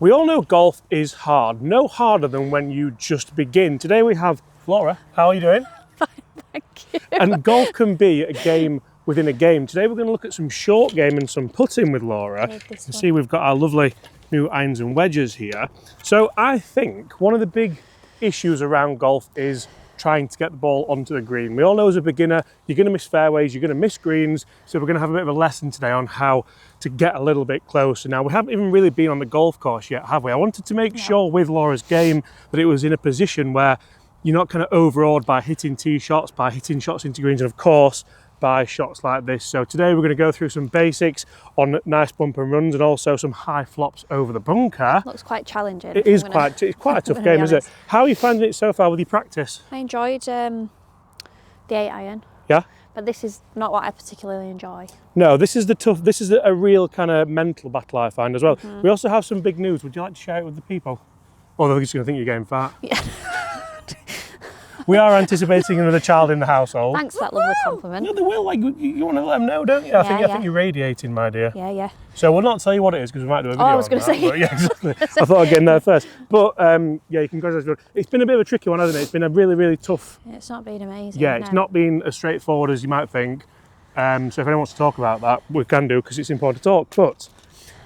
We all know golf is hard, no harder than when you just begin. Today we have Laura. How are you doing? Fine, thank you. And golf can be a game within a game. Today we're going to look at some short game and some putting with Laura. You can see we've got our lovely new irons and wedges here. So I think one of the big issues around golf is trying to get the ball onto the green. We all know as a beginner, you're going to miss fairways, you're going to miss greens. So we're going to have a bit of a lesson today on how to get a little bit closer. Now, we haven't even really been on the golf course yet, have we? I wanted to make sure with Laura's game that it was in a position where you're not kind of overawed by hitting tee shots, by hitting shots into greens, and of course, by shots like this. So today we're going to go through some basics on nice bump and runs and also some high flops over the bunker. Looks quite challenging. It is quite a tough game, isn't it? How are you finding it so far with your practice? I enjoyed the 8-iron. Yeah? But this is not what I particularly enjoy. No, this is a real kind of mental battle I find as well. We also have some big news. Would you like to share it with the people? Or they're just going to think you're getting fat. Yeah. We are anticipating another child in the household. Thanks for that lovely compliment. No, they will. Like, you want to let them know, don't you? I think you're radiating, my dear. Yeah. So we'll not tell you what it is because we might do a video. I was going to say. Yeah, exactly. I thought I'd get in there first. But yeah, you can congratulate. It's been a bit of a tricky one, hasn't it? It's been a really, really tough. It's not been amazing. Yeah, it's not been as straightforward as you might think. So if anyone wants to talk about that, we can do because it's important to talk. But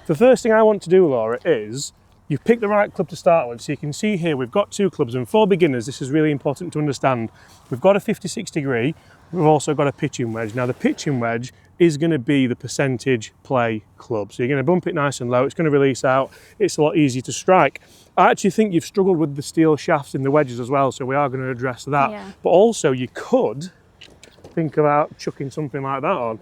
the first thing I want to do, Laura, is you've picked the right club to start with. So you can see here we've got two clubs, and for beginners this is really important to understand. We've got a 56 degree, we've also got a pitching wedge. Now the pitching wedge is going to be the percentage play club. So you're going to bump it nice and low, it's going to release out, it's a lot easier to strike. I actually think you've struggled with the steel shafts in the wedges as well, so we are going to address that. Yeah. But also you could think about chucking something like that on.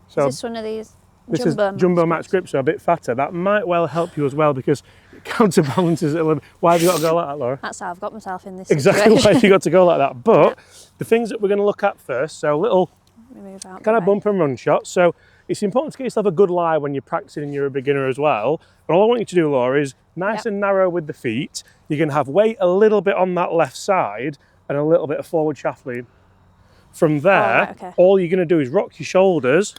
So Is this one of these? this is Jumbo Max Grip, so a bit fatter. That might well help you as well because it counterbalances it a little bit. Why have you got to go like that, Laura? That's how I've got myself in this Exactly, situation. why have you got to go like that? But the things that we're going to look at first, so little kind of bump and run shots. So it's important to get yourself a good lie when you're practicing and you're a beginner as well. And all I want you to do, Laura, is nice and narrow with the feet. You're going to have weight a little bit on that left side and a little bit of forward shaft lean. From there, all you're going to do is rock your shoulders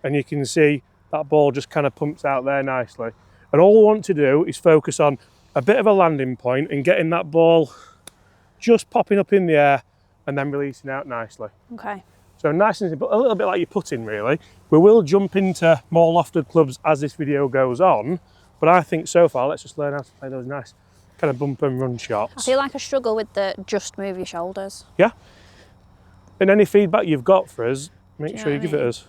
and you can see that ball just kind of pumps out there nicely. And all we want to do is focus on a bit of a landing point and getting that ball just popping up in the air and then releasing out nicely. Okay. So nice and simple, a little bit like you're putting really. We will jump into more lofted clubs as this video goes on, but I think so far, let's just learn how to play those nice kind of bump and run shots. I feel like I struggle with the just move your shoulders. Yeah. And any feedback you've got for us, make sure you give it us.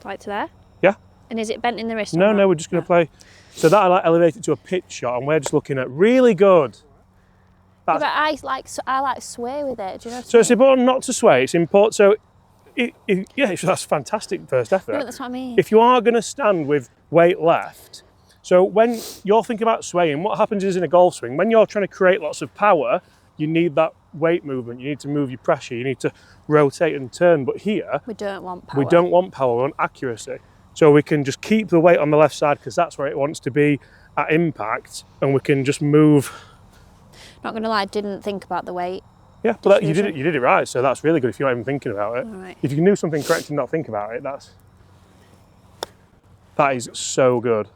Like to there? Yeah. And is it bent in the wrist? No, we're just going to play. So that I like elevate it to a pitch shot, and we're just looking at really good. Yeah, but I like sway with it. Do you know? So it's important not to sway. It's important. So that's fantastic first effort. Yeah, that's what I mean. If you are going to stand with weight left, so when you're thinking about swaying, what happens is in a golf swing, when you're trying to create lots of power, you need that weight movement. You need to move your pressure. You need to rotate and turn. But here, we don't want power. We don't want power. We want accuracy. So we can just keep the weight on the left side because that's where it wants to be at impact, and we can just move. Not going to lie, I didn't think about the weight. Yeah, but you did it right. So that's really good if you're not even thinking about it. Right. If you can do something correct and not think about it, that is so good.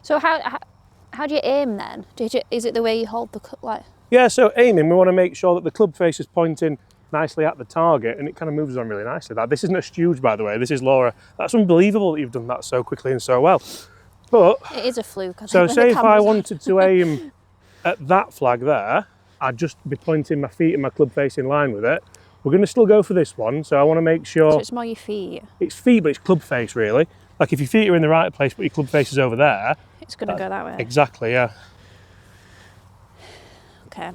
So how do you aim then? Is it the way you hold the cup like? Yeah, so aiming, we want to make sure that the club face is pointing nicely at the target and it kind of moves on really nicely. This isn't a stooge, by the way, this is Laura. That's unbelievable that you've done that so quickly and so well. But it is a fluke. So say if I wanted to aim at that flag there, I'd just be pointing my feet and my club face in line with it. We're going to still go for this one, so I want to make sure... So it's more your feet? It's feet, but it's club face really. Like if your feet are in the right place but your club face is over there... It's going to go that way? Exactly, yeah. Okay.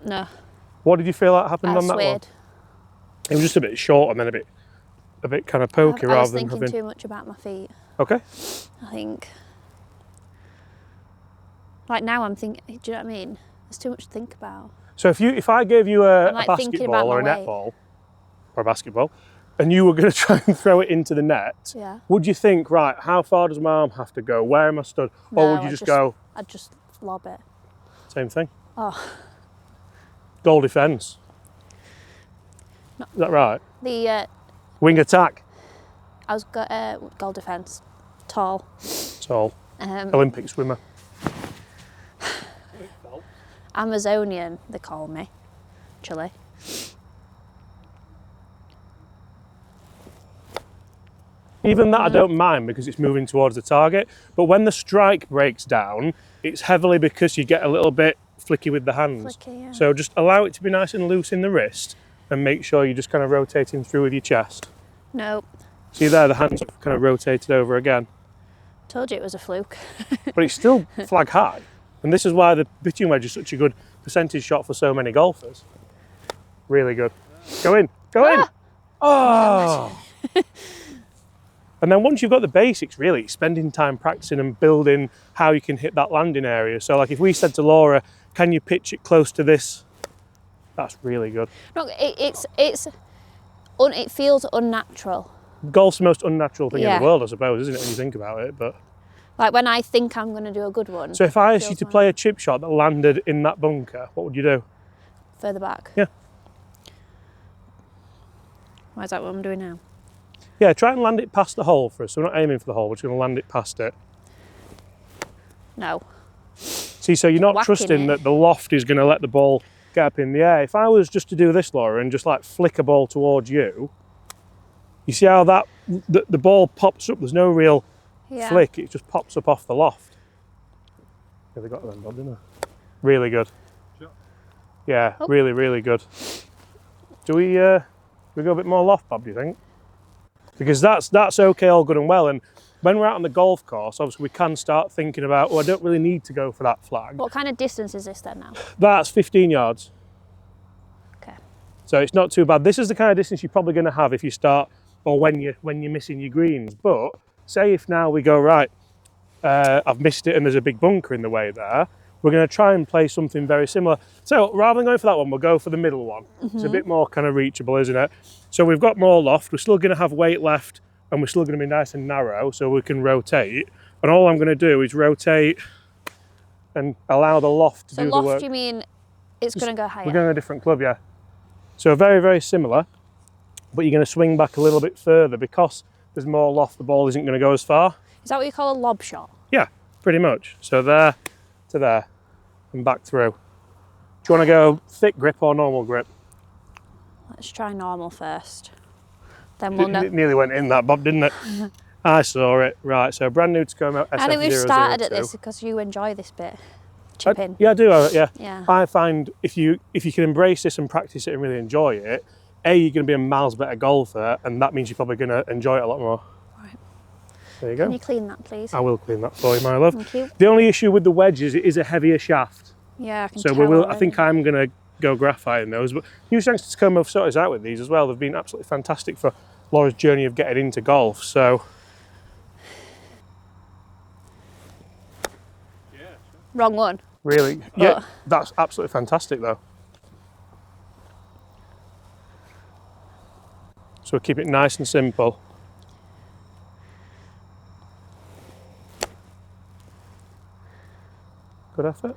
No. What did you feel like happened on that one? It was just a bit short and then a bit kind of pokey rather than having... I was thinking too much about my feet. Okay. I think. Like now I'm thinking, do you know what I mean? There's too much to think about. So if I gave you a basketball or a weight. netball or a basketball and you were going to try and throw it into the net, would you think, right, how far does my arm have to go? Where am I stood? No, or would you just go? I'd just lob it. Same thing. Oh. Goal defence. No. Is that right? The wing attack. I was goal defence. Tall. Tall. Olympic swimmer. Amazonian, they call me. Chile. Even that I don't mind because it's moving towards the target, but when the strike breaks down, it's heavily because you get a little bit flicky with the hands. Flicky, yeah. So just allow it to be nice and loose in the wrist and make sure you're just kind of rotating through with your chest. Nope. See there, the hands have kind of rotated over again. Told you it was a fluke. But it's still flag high. And this is why the pitching wedge is such a good percentage shot for so many golfers. Really good. Go in, go in. Oh! And then once you've got the basics, really, it's spending time practicing and building how you can hit that landing area. So like if we said to Laura, can you pitch it close to this? That's really good. No, it feels unnatural. Golf's the most unnatural thing in Yeah. the world, I suppose, isn't it, when you think about it? But Like when I think I'm going to do a good one. so if I asked you feels to nice. play a chip shot that landed in that bunker, what would you do? Further back. Yeah. Why is that what I'm doing now? Yeah, try and land it past the hole for us. So we're not aiming for the hole, we're just going to land it past it. No. See, so you're not Whacking trusting it. that the loft is going to let the ball get up in the air. If I was just to do this, Laura, and just like flick a ball towards you, you see how that the ball pops up? There's no real Yeah. flick, it just pops up off the loft. Yeah, they got them, Bob, didn't they? Really good. Yeah, Oh. really, really good. Do we go a bit more loft, Bob, do you think? Because that's okay, all good and well. And when we're out on the golf course, obviously we can start thinking about, oh, I don't really need to go for that flag. What kind of distance is this then now? That's 15 yards. Okay. So it's not too bad. This is the kind of distance you're probably going to have if you start, or when you're missing your greens. But say if now we go, right, I've missed it and there's a big bunker in the way there, we're going to try and play something very similar. So rather than going for that one, we'll go for the middle one. It's a bit more kind of reachable, isn't it? So we've got more loft, we're still going to have weight left, and we're still going to be nice and narrow so we can rotate. And all I'm going to do is rotate and allow the loft to So do the work. loft, you mean it's going to go higher? We're going to a different club, yeah. So very, very similar, but you're going to swing back a little bit further because there's more loft, the ball isn't going to go as far. Is that what you call a lob shot? Yeah, pretty much. So there to there and back through. Do you want to go thick grip or normal grip? Let's try normal first. Then we'll know. It nearly went in that, Bob, didn't it? I saw it. Right, so brand new Tacoma SF002. I think we've started at this because you enjoy this bit. Chipping. Yeah, I do. Yeah. Yeah. I find if you can embrace this and practice it and really enjoy it, A, you're going to be a miles better golfer, and that means you're probably going to enjoy it a lot more. Right. There you go. Can you clean that, please? I will clean that for you, my love. Thank you. The only issue with the wedge is it is a heavier shaft. Yeah, I can So tell we will. I already. think I'm going to go graphite in those. But huge thanks to Tacoma for sorting us out with these as well. They've been absolutely fantastic for Laura's journey of getting into golf. So Wrong one. really, yeah, that's absolutely fantastic though. So keep it nice and simple. Good effort.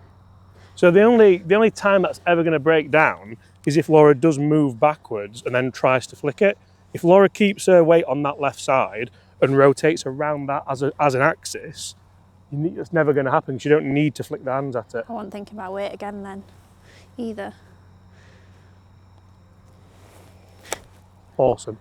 So the only time that's ever going to break down is if Laura does move backwards and then tries to flick it. If Laura keeps her weight on that left side and rotates around that as an axis, it's never going to happen because you don't need to flick the hands at it. I wasn't thinking about weight again then, either. Awesome.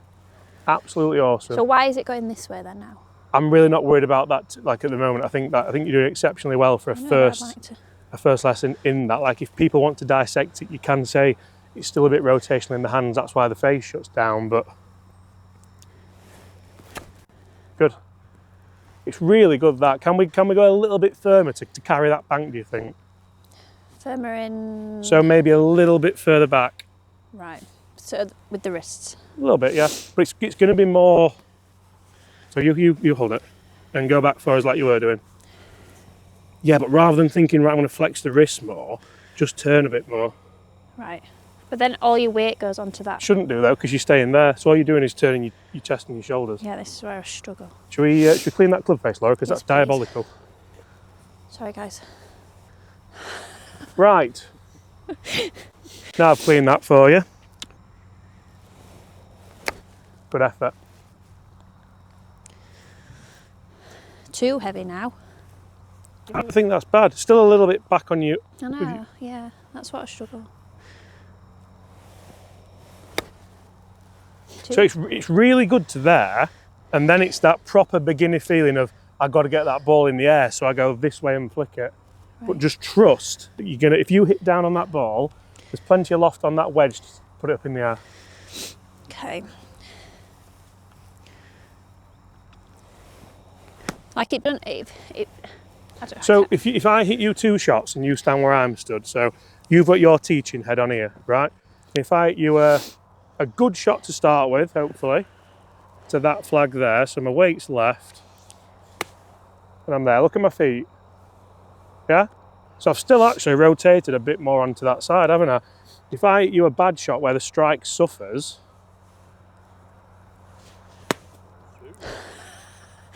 Absolutely awesome. So why is it going this way then now? I'm really not worried about that like at the moment. I think you're doing exceptionally well for a I know, but first I'd like to. a first lesson in that. Like if people want to dissect it, you can say it's still a bit rotational in the hands, that's why the face shuts down, but good. It's really good that. Can we go a little bit firmer to carry that bank, do you think? Firmer in. So maybe a little bit further back. Right. So with the wrists. A little bit, yeah. But it's going to be more. So you hold it and go back for us like you were doing. Yeah, but rather than thinking, right, I'm going to flex the wrist more, just turn a bit more. Right. But then all your weight goes onto that. Shouldn't do though, because you're staying there. So all you're doing is turning your chest and your shoulders. Yeah, this is where I struggle. Should we clean that club face, Laura? Because Yes, that's diabolical. Sorry, guys. Right. Now I've cleaned that for you. Good effort. too heavy now. I don't think that's bad. Still a little bit back on you. I know, yeah, that's what I struggle. So it's really good to there, and then it's that proper beginner feeling of, I've got to get that ball in the air, so I go this way and flick it. Right. But just trust that you're gonna, if you hit down on that ball, there's plenty of loft on that wedge to put it up in the air. Okay. Like it doesn't, I don't know. So if I hit you 2 shots and you stand where I'm stood, so you've got your teaching head on here, right? If I hit you a good shot to start with, hopefully, to that flag there, so my weight's left, and I'm there, look at my feet, yeah? So I've still actually rotated a bit more onto that side, haven't I? If I hit you a bad shot where the strike suffers,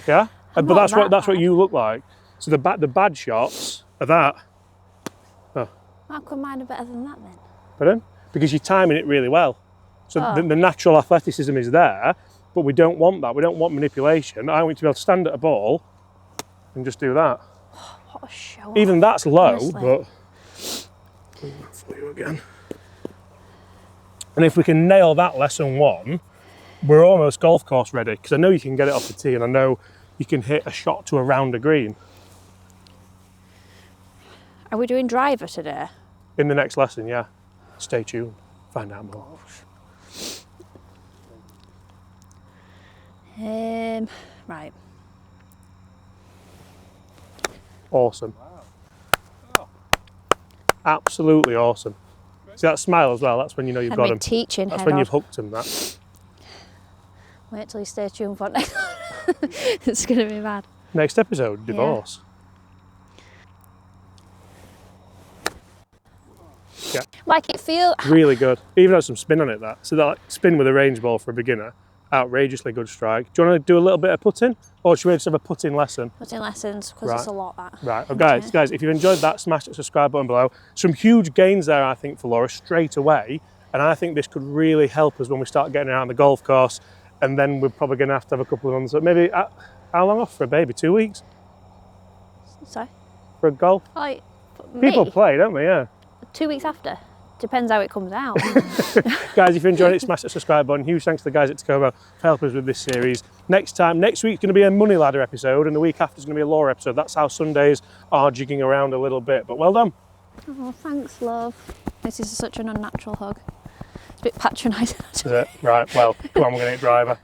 yeah? But that's what you look like. So the bad shots are that. Oh. How come mine are better than that then? Pardon? Because you're timing it really well. So the natural athleticism is there, but we don't want that. We don't want manipulation. I want you to be able to stand at a ball and just do that. What a show. Even that's low, honestly. but for you again. And if we can nail that lesson 1, we're almost golf course ready, because I know you can get it off the tee, and I know you can hit a shot to a rounder green. Are we doing driver today? In the next lesson, yeah. Stay tuned, find out more. Right. Awesome. Absolutely awesome. See that smile as well, that's when you know you've got them. Teaching That's head when on. you've hooked them, that. Wait till you stay tuned for next. It's going to be bad. Next episode, divorce. Yeah. Like it feel... Really good. Even has some spin on it, that. So that spin with a range ball for a beginner, outrageously good strike. Do you want to do a little bit of putting? Or should we just have a putting lesson? Putting lessons, because it's a lot, that. Right, oh, guys, if you've enjoyed that, smash that subscribe button below. Some huge gains there, I think, for Laura, straight away. And I think this could really help us when we start getting out on the golf course. And then we're probably going to have a couple of months. Maybe, how long off for a baby? 2 weeks? Sorry? For a golf? Like, People play, don't they? Yeah. 2 weeks after. Depends how it comes out. Guys, if you enjoyed it, smash that subscribe button. Huge thanks to the guys at Tacoma for helping us with this series. Next week's going to be a Money Ladder episode, and the week after is going to be a Laura episode. That's how Sundays are jigging around a little bit, but well done. Oh, thanks, love. This is such an unnatural hug. It's a bit patronising. Is it? Right, well, come on, we're going to hit driver.